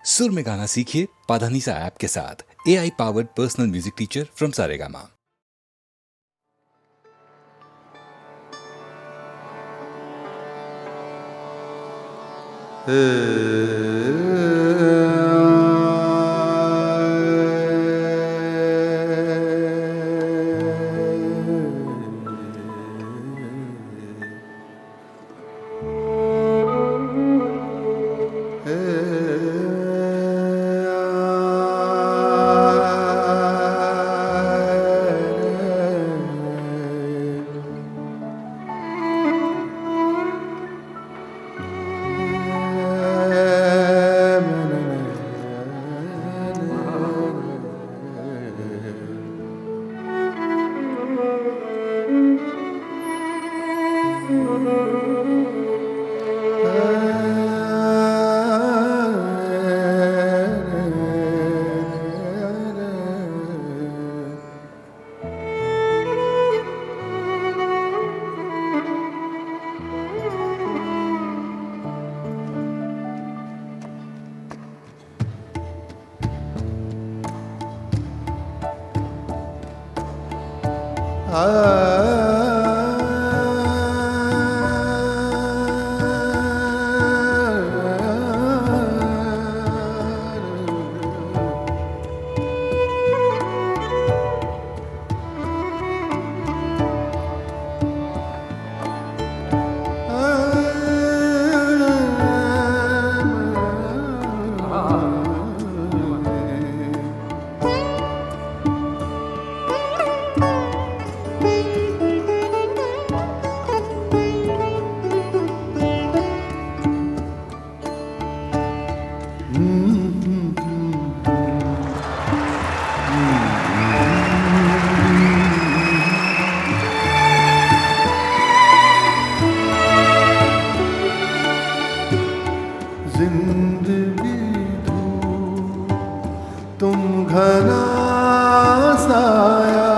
सुर में गाना सीखिए पाधानीसा ऐप के साथ। AI powered personal music teacher from Saregama. जिंदगी तुम घना साया,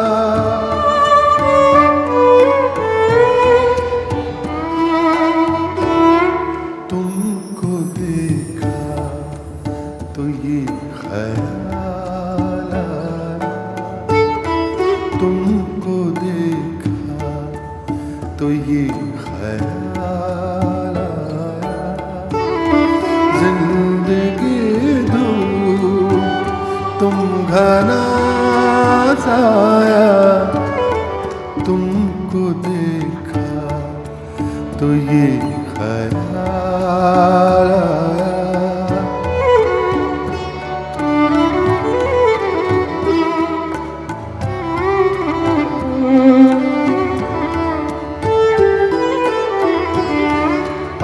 तुमको देखा तो ये ख्याल आया, तुमको देखा तो ये ख्याल आया, जिंदगी दूँ तुम घना साया, तुमको देखा तो ये ख्याल आया।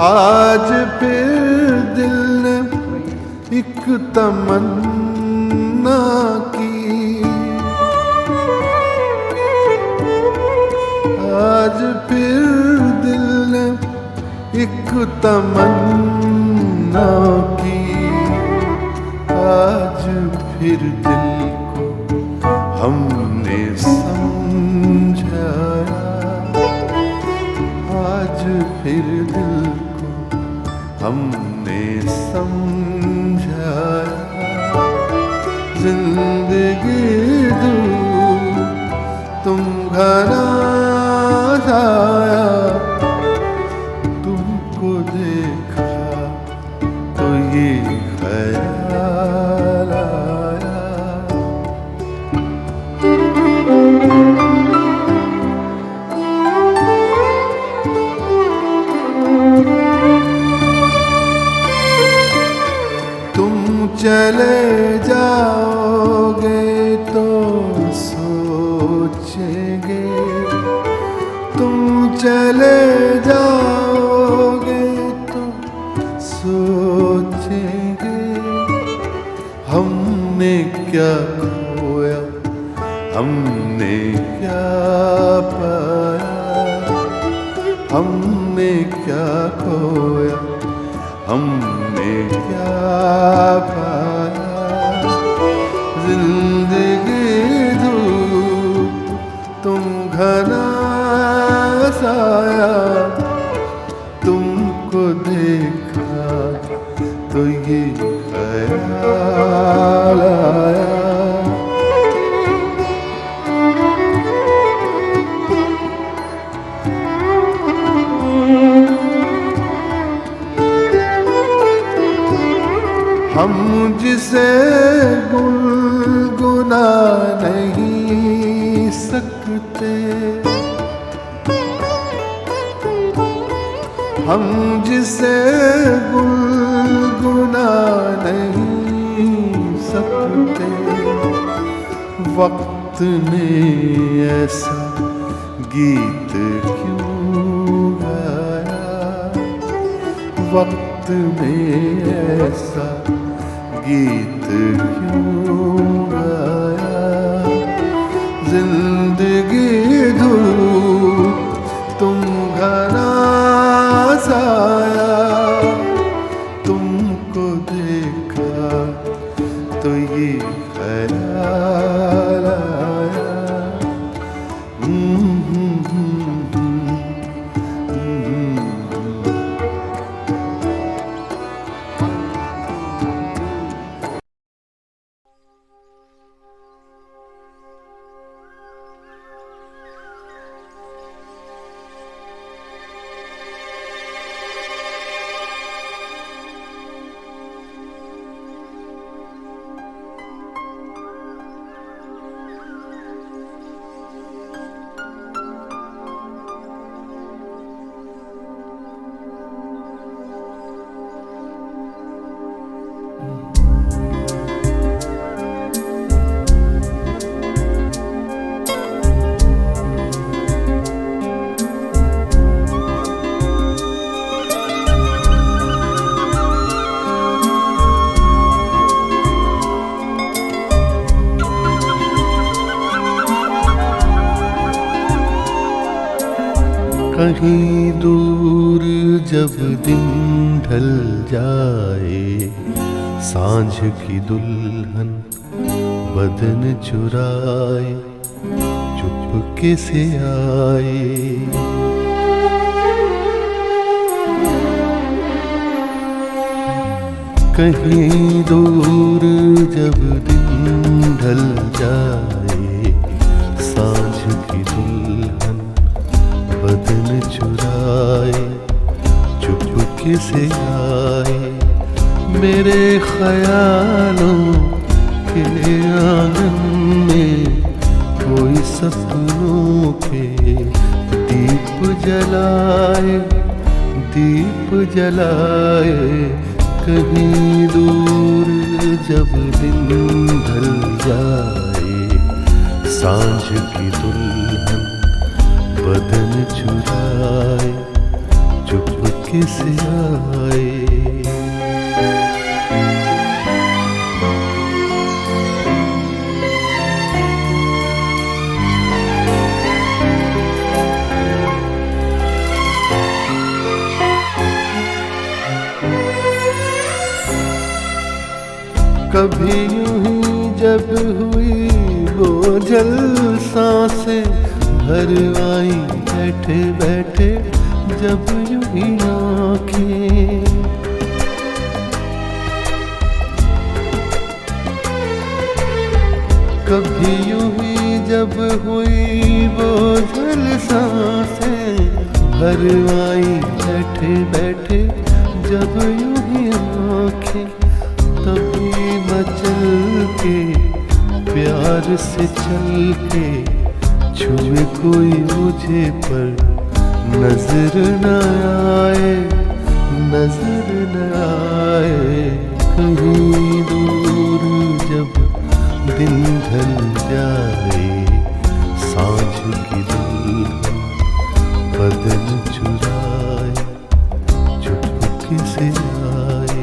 आज फिर दिल ने एक तमन्ना की, आज फिर दिल ने एक तमन्ना की, आज फिर दिल को हमने समझाया, आज फिर दिल हमने समझाया, जिंदगी दूँ तुम घना साया, तुमको देखा तो ये ख्याल आया। चले जाओगे तो सोचेंगे, तुम चले जाओगे तो सोचेंगे, हमने क्या खोया, हमने क्या पाया, हमने क्या खोया, हमने क्या पाया, जिंदगी दूँ तुम घना साया, तुमको देखा तो ये ख्याल आया। हम जिसे गुनगुना नहीं सकते, हम जिसे गुनगुना नहीं सकते, वक्त ने ऐसा गीत क्यों गाया, वक्त ने ऐसा गीत क्यों गाया। जिंदगी धूप तुम घना साया, तुमको देखा तो ये ख्याल आया। कहीं दूर जब दिन ढल जाए, सांझ की दुल्हन बदन चुराए चुपके से आए। कहीं दूर जब दिन ढल जाए, सांझ की दुल्हन बदन चुराए चुपके से आए। मेरे ख्यालों के आंगन में कोई सपनों के दीप जलाए, दीप जलाए। कहीं दूर जब दिन ढल जाए, सांझ की दुल्हन बदन चुराए चुपके से आए। कभी यूं ही जब हुई बोझल सांसें भरवाई बैठे बैठे, जब यूं ही आँखें। कभी यूं ही जब हुई बोझल सांसें भरवाई बैठे बैठे, जब यूं ही आँखें। तभी मचल के प्यार से चल के छुए कोई मुझे पर नजर न आए, नजर न आए। कहीं दूर जब दिन ढल जाए, सांझ की दुल्हन बदन चुराए चुपके से आए।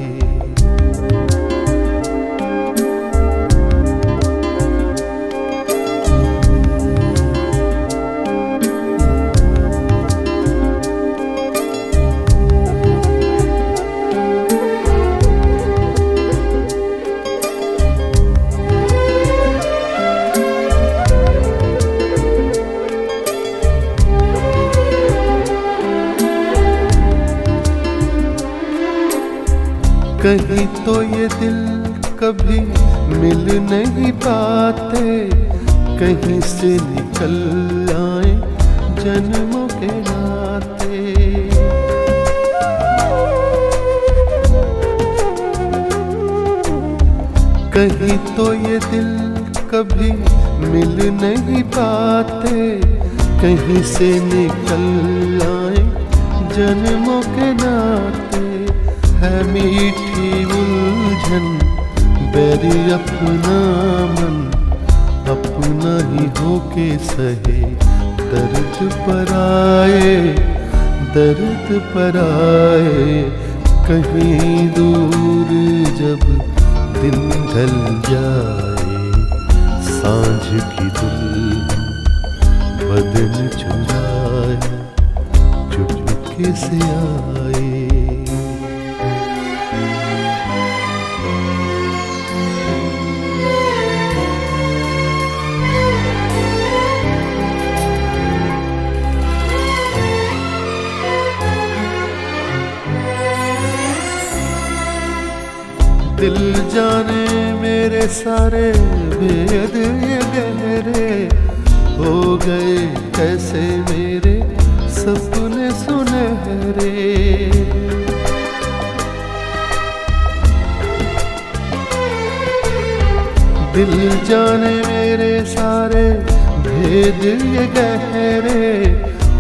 कहीं तो ये दिल कभी मिल नहीं पाते, कहीं से निकल आए जन्मों के नाते। कहीं तो ये दिल कभी मिल नहीं पाते, कहीं से निकल आए जन्मों के नाते। है मीठी उलझन बैरी अपना मन, अपना ही होके सहे दर्द पर आए, दर्द पर आए। कहीं दूर जब दिन ढल जाए, सांझ की दुल्हन बदन चुराए चुपके से आए। दिल जाने मेरे सारे भेद ये गहरे, हो गए कैसे मेरे सपने सुनहरे। दिल जाने मेरे सारे भेद ये गहरे,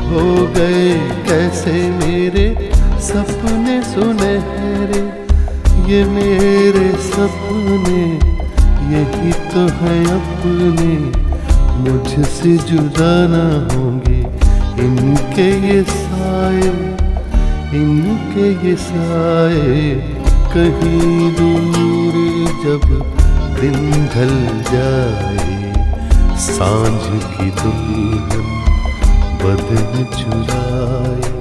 हो गए कैसे मेरे सपने सुनहरे। ये मेरे सपने यही तो है अपने, मुझसे जुदा ना होंगे इनके ये साए, इनके ये साए। कहीं दूर जब दिन ढल जाए, सांझ की दुल्हन बदन चुराए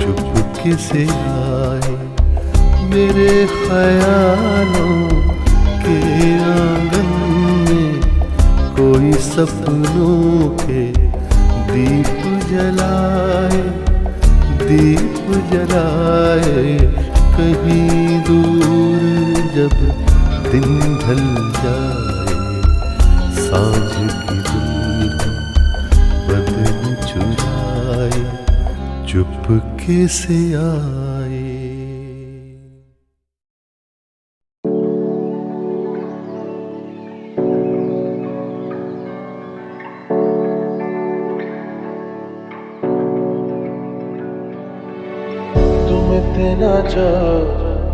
चुपके से आए। मेरे ख्यालों के आंगन में कोई सपनों के दीप जलाए, दीप जलाए। कहीं दूर जब दिन ढल जाए, सांझ की दुल्हन बदन चुराए चुपके से आए। इतना जो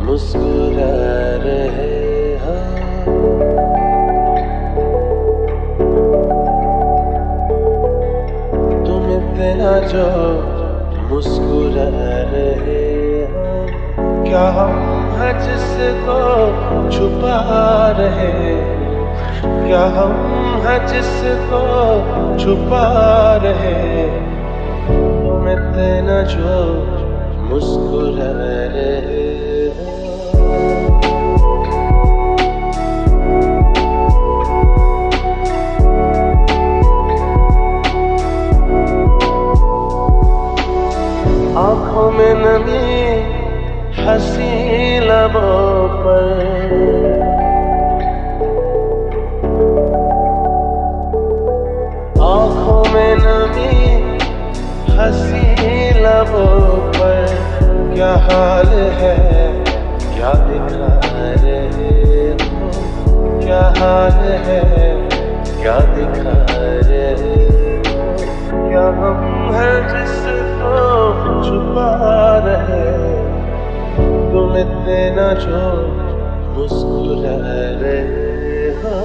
मुस्कुरा रहे हो, तुम इतना जो मुस्कुरा रहे हो, क्या हम हैं जिसको छुपा रहे, क्या हम हैं जिसको छुपा रहे। तुम इतना जो मुस्कुरा रहे हो। आँखों में नमी हंसी लबों पर, आँखों में नमी हंसी लबों पर। क्या हाल है क्या दिखा रहे हो, क्या हाल है क्या दिखा रहे हो। क्या हम हैं जिसको छुपा रहे, तुम इतना जो मुस्कुरा रहे हो।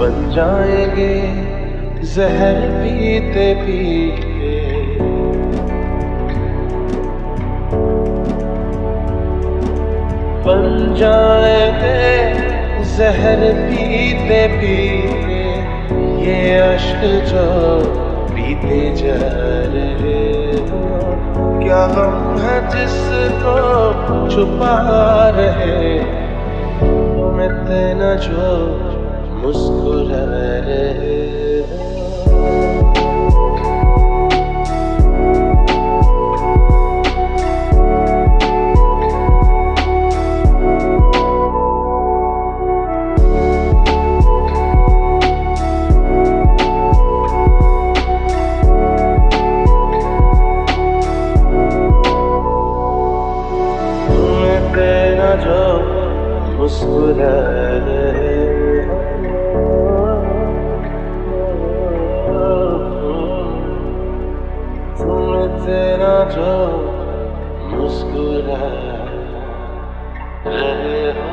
बन जाएंगे जहर पीते पीते, बन जाएंगे जहर पीते पीते। ये अश्क जो पीते जा रहे हो, गम है जिसको छुपा रहे, तुम इतना जो मुस्कुरा रहे हो। जो मुस्कुरा रहे तुम तेरा जो मुस्कुरा रहे हो।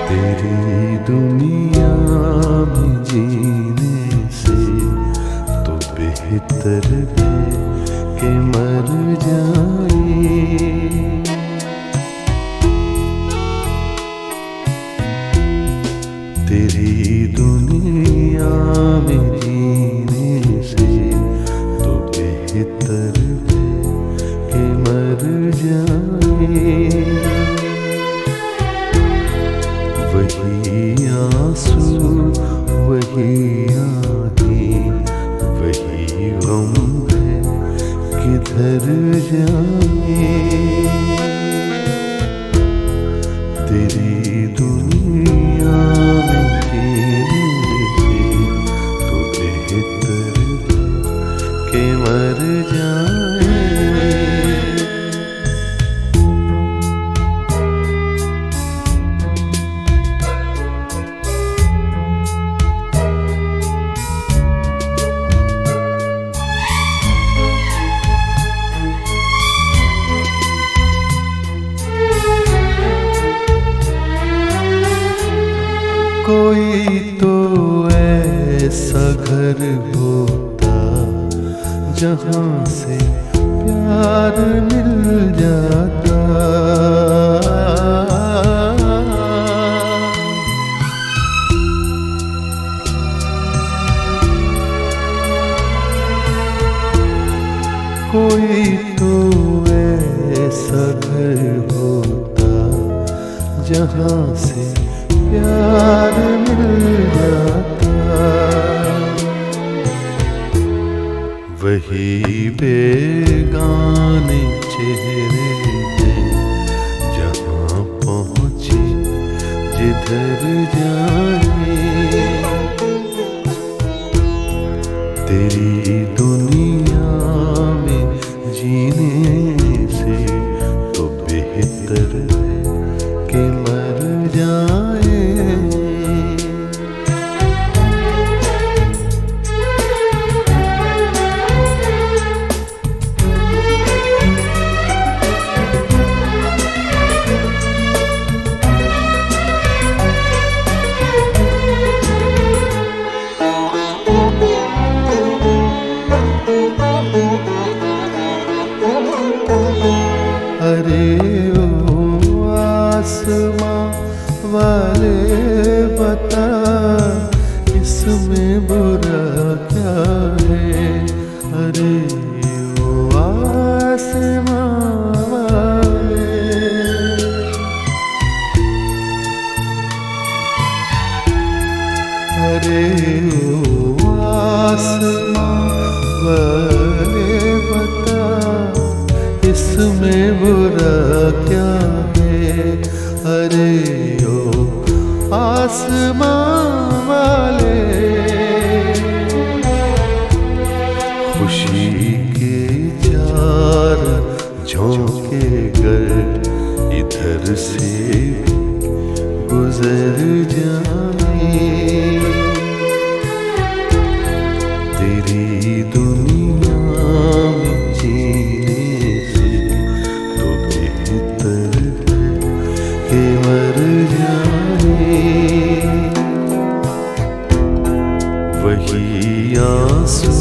तेरी दुनिया में जीने से तो बेहतर है कि मर जाए। तेरी दुनिया में जीने से तो बेहतर है कि मर जाए। वही आंसू वही आँखें वही गम है किधर जाए। तेरी दुनिया में जीने से तो बेहतर है कि मर जाए। कोई तो ऐसा घर होता जहाँ से प्यार मिल जाता। कोई तो ऐसा घर होता जहाँ से प्यार मिल जाता। वही बेगाने चेहरे हैं जहाँ पहुँचे जिधर जाए। तेरी दुनिया में जीने से तो बेहतर है कि मर जाए। अरे ओ आसमां वाले बता इसमें बुरा क्या है। अरे ओ आसमां वाले, अरे ओ आसमां वाले बता इसमें बुरा क्या है। अरे ओ आसमां वाले, खुशी के चार झोंके के घर इधर से गुजर जाए, तेरी दुनिया में जीने से तो बेहतर है कि मर जाए। वही आंसू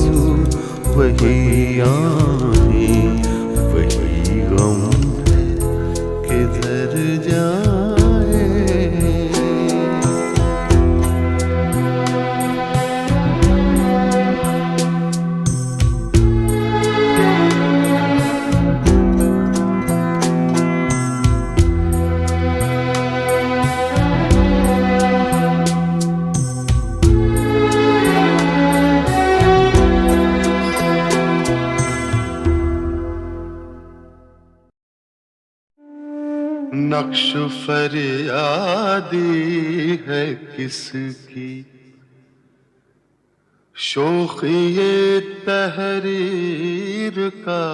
वही आँखें वही गम किधर जाए। नक्श फरियादी है किसकी, शोखी ये तहरीर का।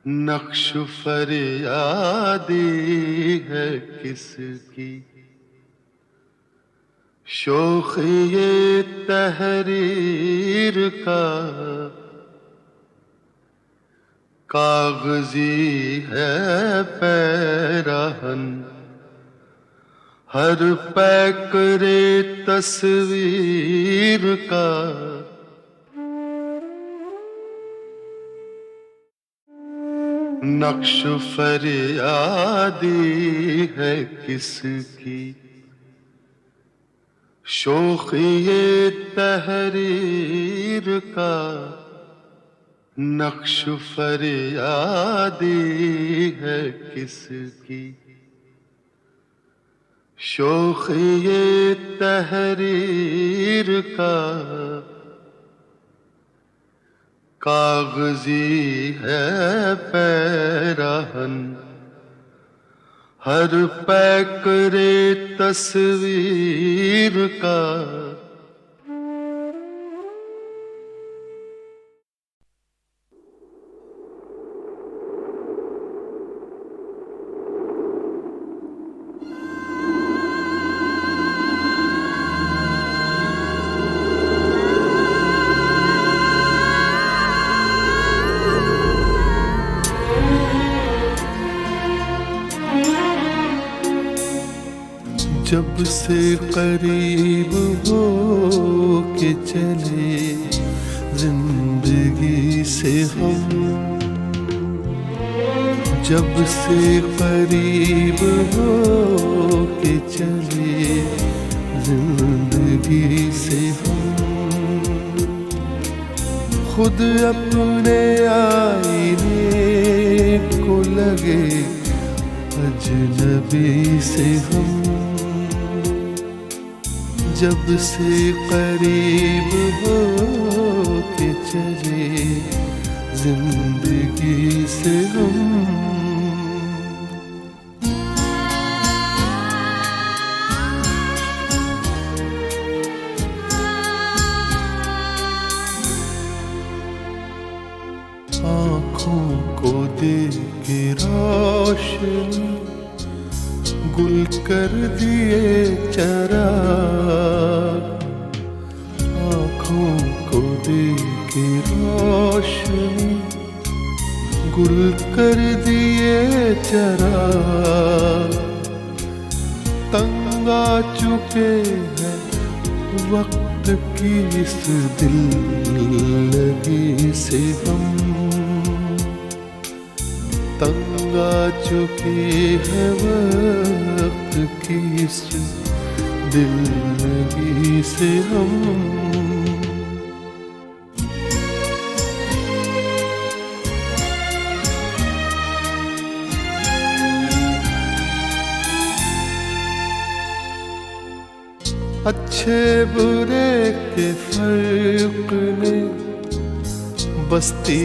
नक्श फरियादी है किसकी, शोखी ये तहरीर का। कागजी है पैराहन हर पैकरे तस्वीर का। नक्श फरियादी है किसकी, शोखी ये तहरीर का। नक्श फरियादी है किसकी, शोखी ये तहरीर का। कागजी है पैराहन हर पैकरे तस्वीर का। जब से करीब हो के चले जिंदगी से हम, जब से करीब हो के चले जिंदगी से हम, खुद अपने आईने को लगे अजनबी से हम। जब से करीब हो के चले जिंदगी से हम, आँखों को दे के रोशनी गुल कर दिए चराग। आँखों को दे के रोशनी गुल कर दिए चराग। तंग आ चुके हैं वक्त की इस दिल लगी से हम, तंग आ चुके हैं वक्त की इस दिल लगी से हम। अच्छे बुरे के फर्क ने बस्ती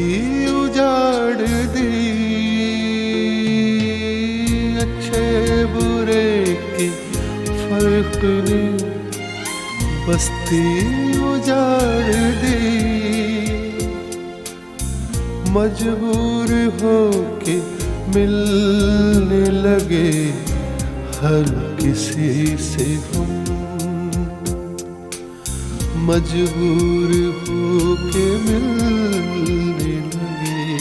उजाड़ दी, अच्छे बुरे के फर्क ने बस्ती उजाड़ दी। मजबूर हो के मिलने लगे हर किसी से हम। मजबूर हो के मिलने लगे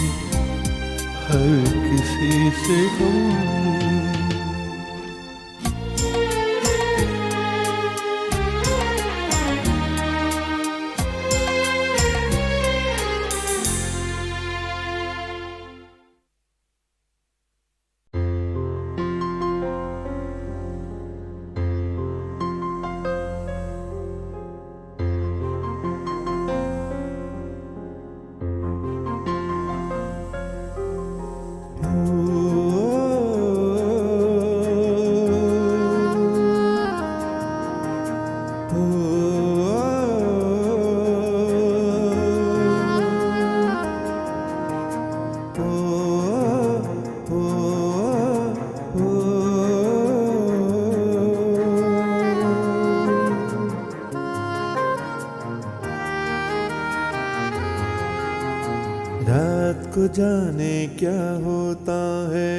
हर किसी से हम। रात को जाने क्या होता है,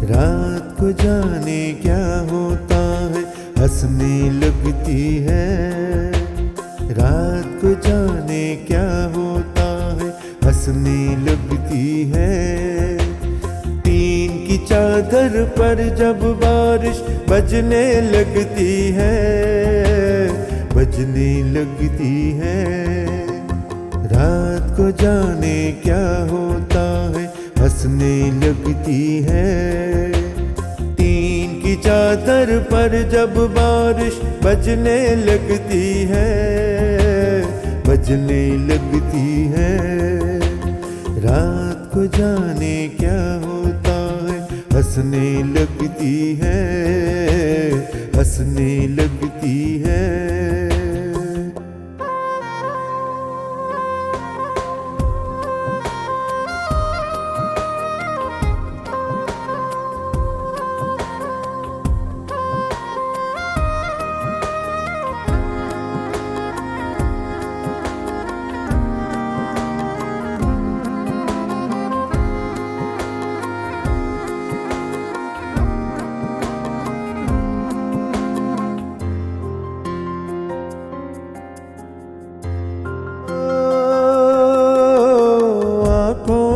रात को जाने क्या होता है, हंसने लगती है। रात को जाने क्या होता है, हंसने लगती है। टीन की चादर पर जब बारिश बजने लगती है, बजने लगती है। रात को जाने क्या होता है, हंसने लगती है। टीन की चादर पर जब बारिश बजने लगती है, बजने लगती है। रात को जाने क्या होता है, हंसने लगती है, हंसने लगती है।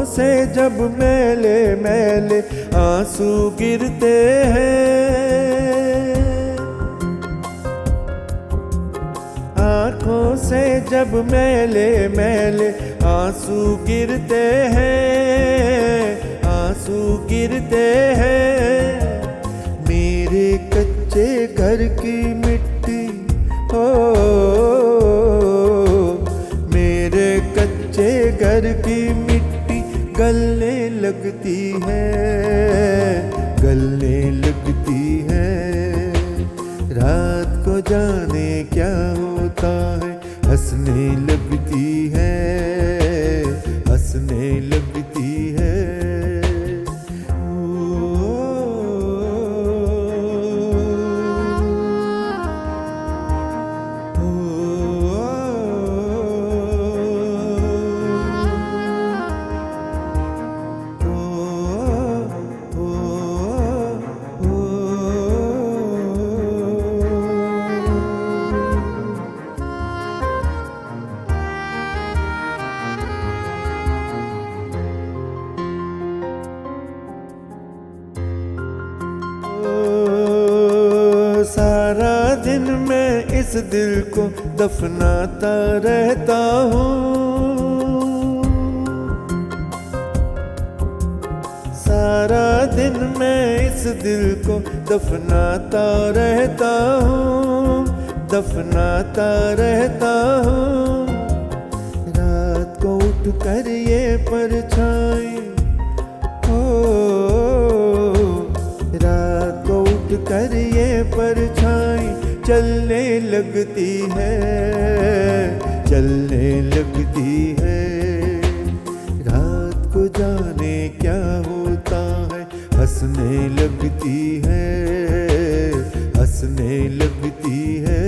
से जब मैले मैले आंसू गिरते हैं, आँखों से जब मैले मैले आंसू गिरते हैं, आंसू गिरते हैं। मेरे कच्चे घर की मिट्टी हो, मेरे कच्चे घर की मिट्टी गलने लगती है, गलने लगती है। रात को जाने क्या होता है, हंसने लगती है, हंसने लगती है। सारा दिन मैं इस दिल को दफनाता रहता हूँ, सारा दिन मैं इस दिल को दफनाता रहता हूँ, दफनाता रहता हूँ। रात को उठ कर ये परछाई हो, रात को उठ कर ये परछाई चलने लगती है, चलने लगती है। रात को जाने क्या होता है, हंसने लगती है, हंसने लगती है।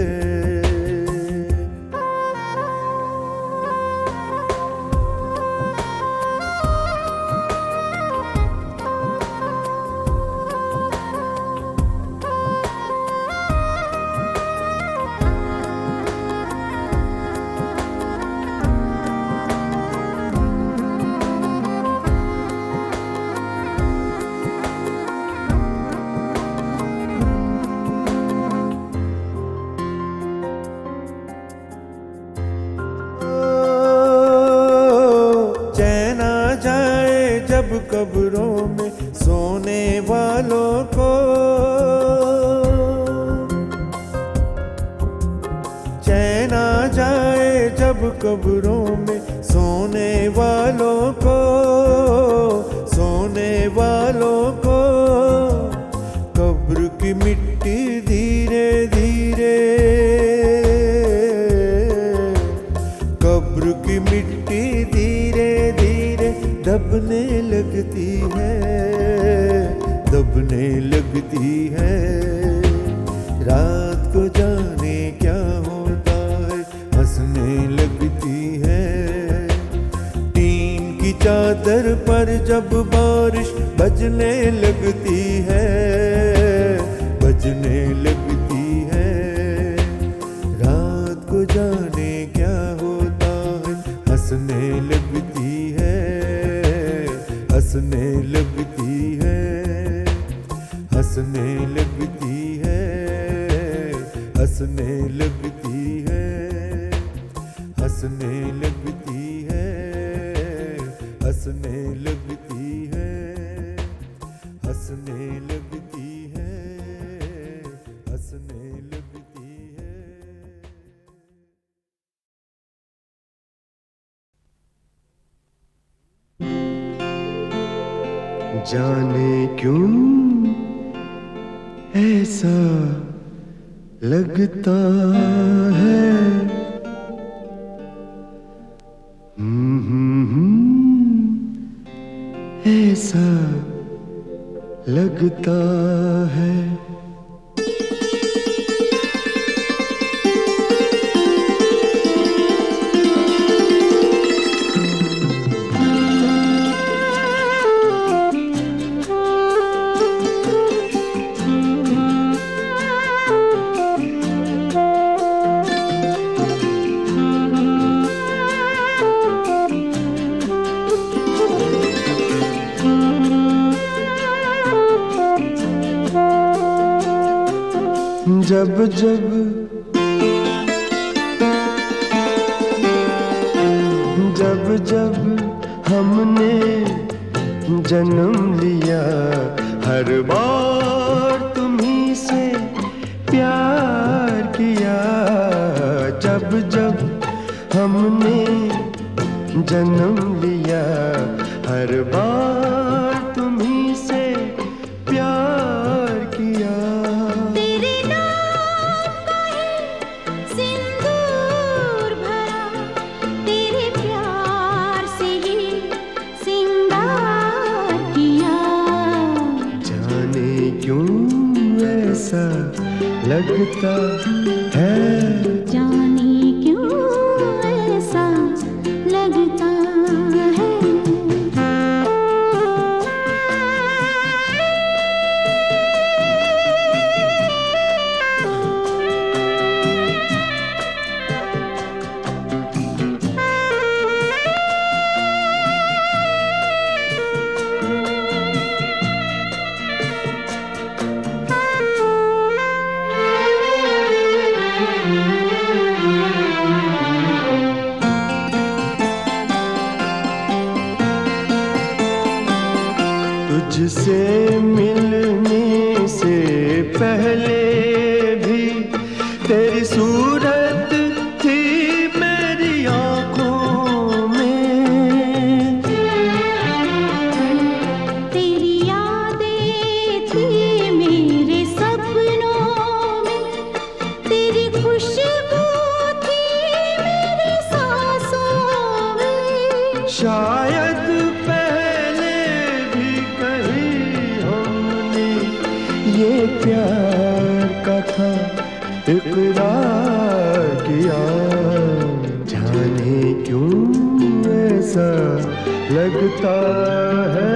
जब कब्रों में सोने वालों को, चैन आ जाए जब कब्रों में सोने वालों को, सोने वालों को। कब्र की मिट्टी धीरे धीरे, कब्र की मिट्टी धीरे धीरे दबने लगती है, दबने लगती है। रात को जाने क्या होता है, हंसने लगती है। टीन की चादर पर जब बारिश बजने लगती है, बजने लगती है। रात को जाने क्या होता है, हंसने लगती है, हंसने लगती है, हंसने लगती है, हंसने लगती है, हंसने लगती है, हंसने लगती है, हंसने लगती है, हंसने लगती है। जाने क्यों ऐसा लगता है, ऐसा लगता है। जब जब जब जब हमने जन्म लिया, हर बार तुम्हीं से प्यार किया। जब जब हमने जन्म लिया, हर बार तुम्हीं से प्यार किया। तेरे नाम का है सिंदूर भरा, तेरे प्यार से ही सिंगार किया। जाने क्यों ऐसा लगता है, जाने क्यों ऐसा लगता है। तुझसे मिलने से पहले भी तेरी सूरत थी मेरी आँखों में। तेरी यादें थी मेरे सपनों में, तेरी खुशबू थी मेरी सांसों में। शायद पहले भी कहीं हम इकरार किया, जाने क्यों ऐसा लगता है,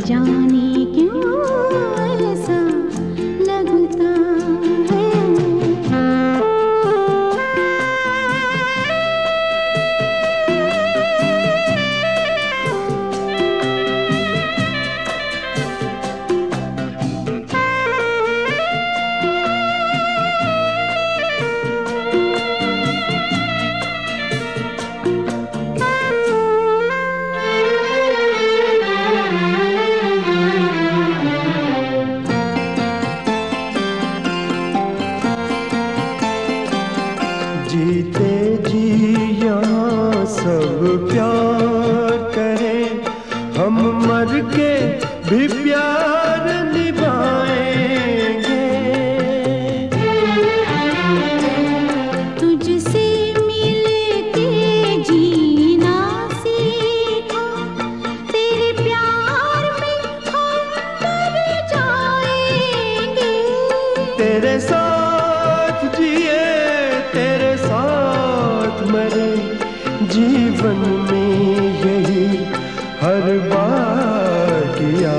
जाने क्यों ऐसा लगता है। जीते जी यहाँ सब प्यार करें, हम मर के भी प्यार निभाएंगे। तुझसे मिलके जीना सीखा, तेरे प्यार में हम मर जाएंगे। तेरे साथ जिए, तेरे साथ मरे, जीवन में यही हर बार किया,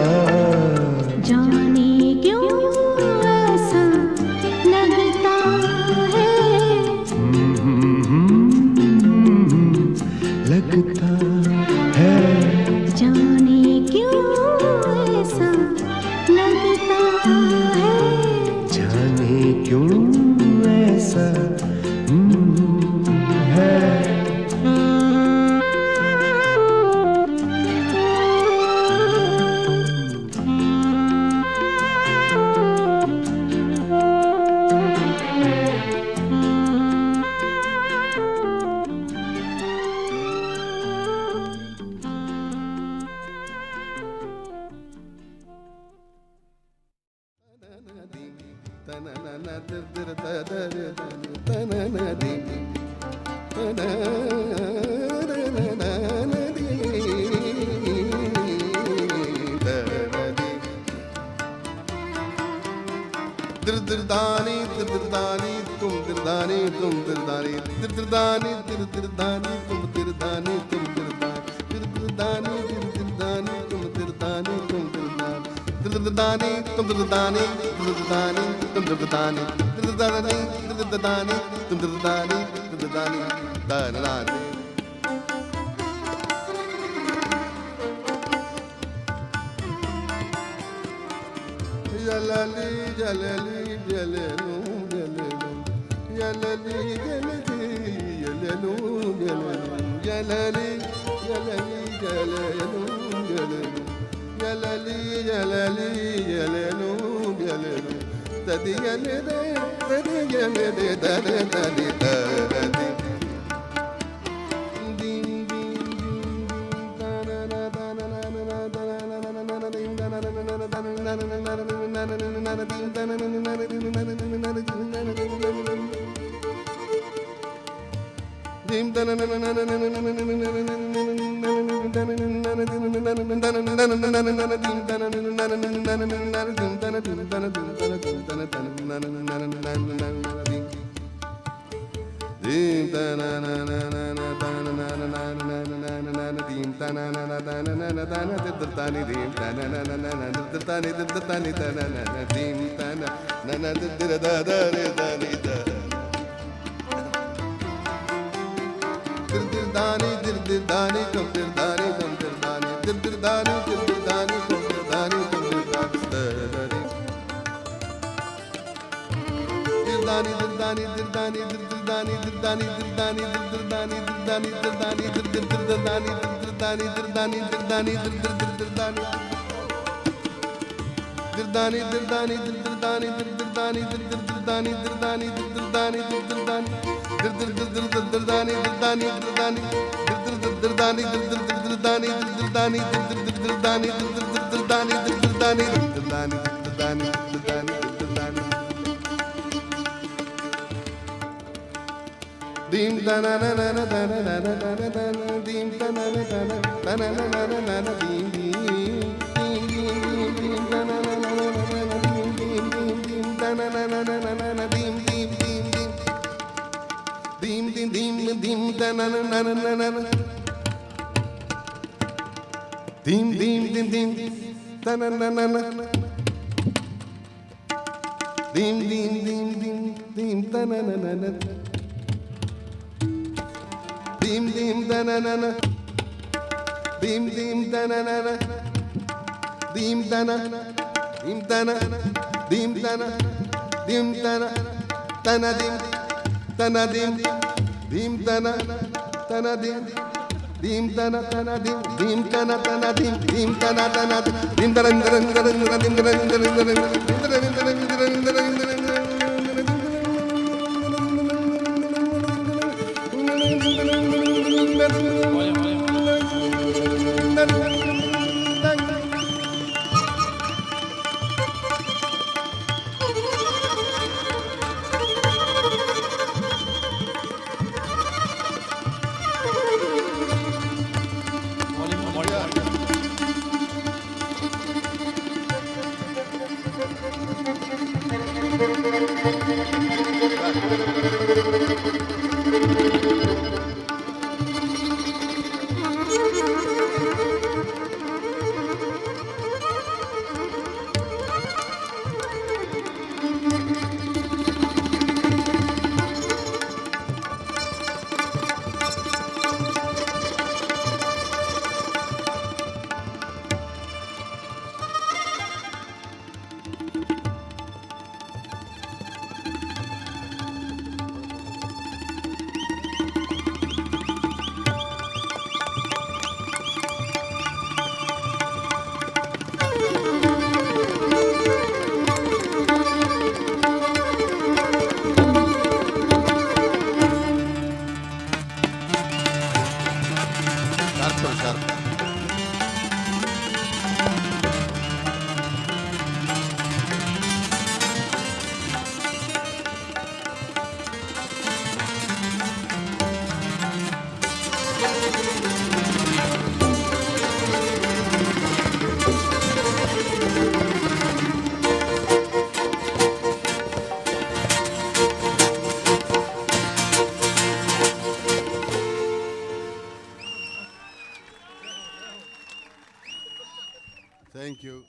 जाने क्यों ऐसा लगता है, लगता है, जाने क्यों ऐसा लगता है। जाने क्यों ऐसा है। दिरदानी दिरदानी तुम दिरदानी तुम दिरदानी दिरदानी दिरदानी तुम दिरदानी तुम दिरदानी दिरदानी तुम दिरदानी तुम दिरदानी तुम दिरदानी दिरदानी तुम दिरदानी दिरदानी दिरदानी तुम दिरदानी दिरदानी दिरदानी Jalali, jalali, jalelu, jalelu, jalali, jalali, jalelu, jalelu, jalali, jalali, jalelu, jalelu, jalali, jalali, jalelu, jalelu, tadi jalede, tadi jalede, tadi tadi tadi. dim dim da na na na na na na dim dim dim dim da na na na na dim dim dim dim dim da na na na na dim dim da na na na dim dim da na na na dim da na dim da na dim da na dim da na tana dim tana dim dim tana tana dim dim tana tana dim dim tana tana dim dim tana tana dim tana dim Thank you.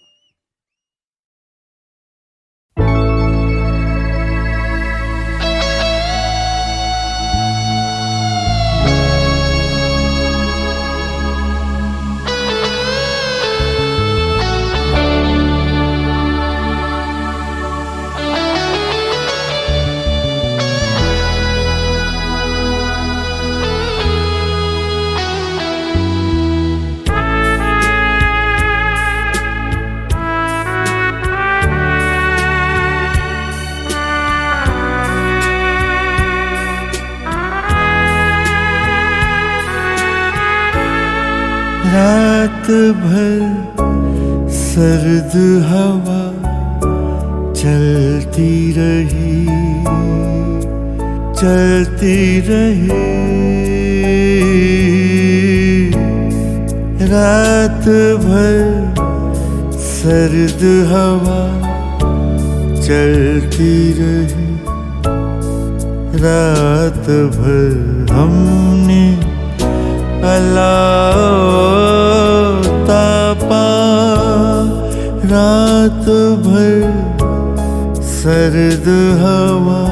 रात भर सर्द हवा चलती रही रात भर सर्द हवा चलती रही रात भर हमने अलातापा रात भर सर्द हवा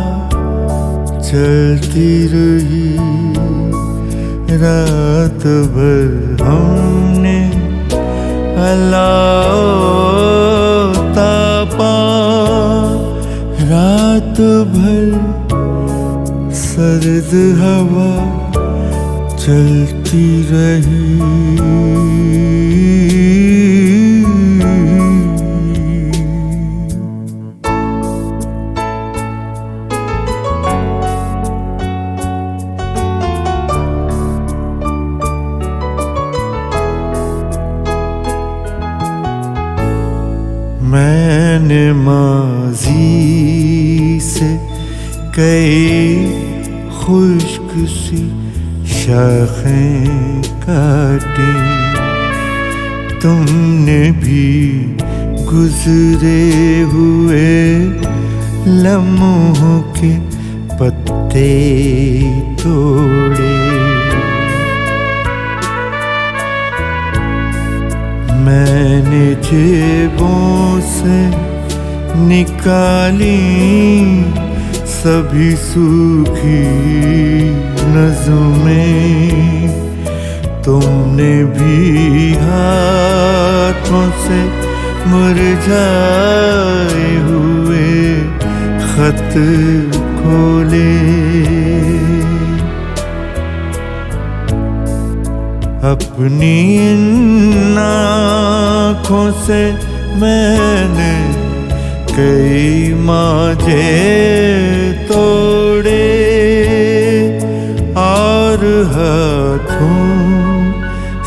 चलती रही रात भर हमने अलातापा रात भर सर्द हवा चलती रही मैंने माज़ी से कई खुश्क सी शाखें काटी तुमने भी गुजरे हुए लम्हों के पत्ते तोड़े, मैंने जेबों से निकाली सभी सूखी नज़्में, तुमने भी हाथों से मुरझाए हुए खत खोले। अपनी इन आँखों से मैंने कई मांझे तोड़े और हाथों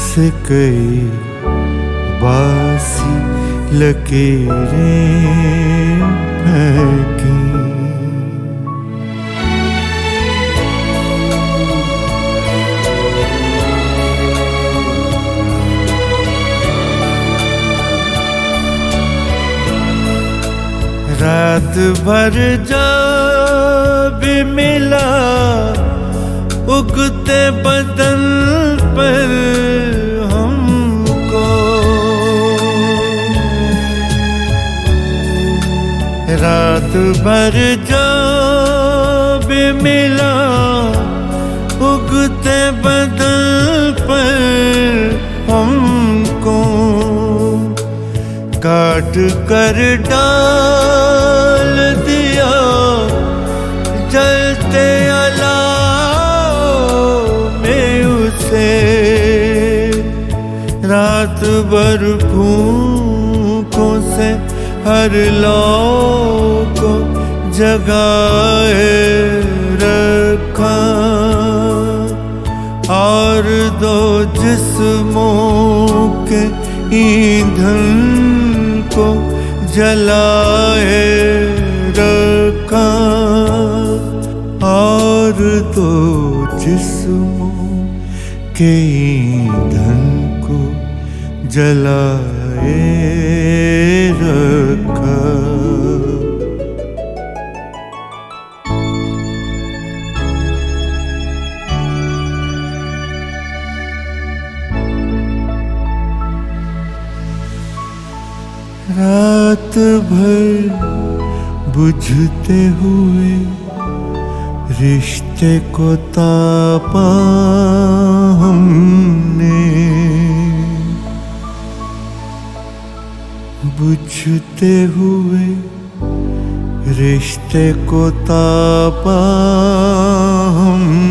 से कई बासी लकीरें फेंकी। रात भर जब मिला उगते बदन पर हमको, रात भर जब मिला उगते बदन पर हमको, काट कर डाल दिया जलते अलाव में उसे, रात भर फूंकों से हर लौ को जगाए रखा और दो जिस्मों के ईंधन को जलाए रखा और दो जिस्मों के ईंधन को जलाए रखा। रात भर बुझते हुए रिश्ते को तापा हमने, बुझते हुए रिश्ते को तापा हमने,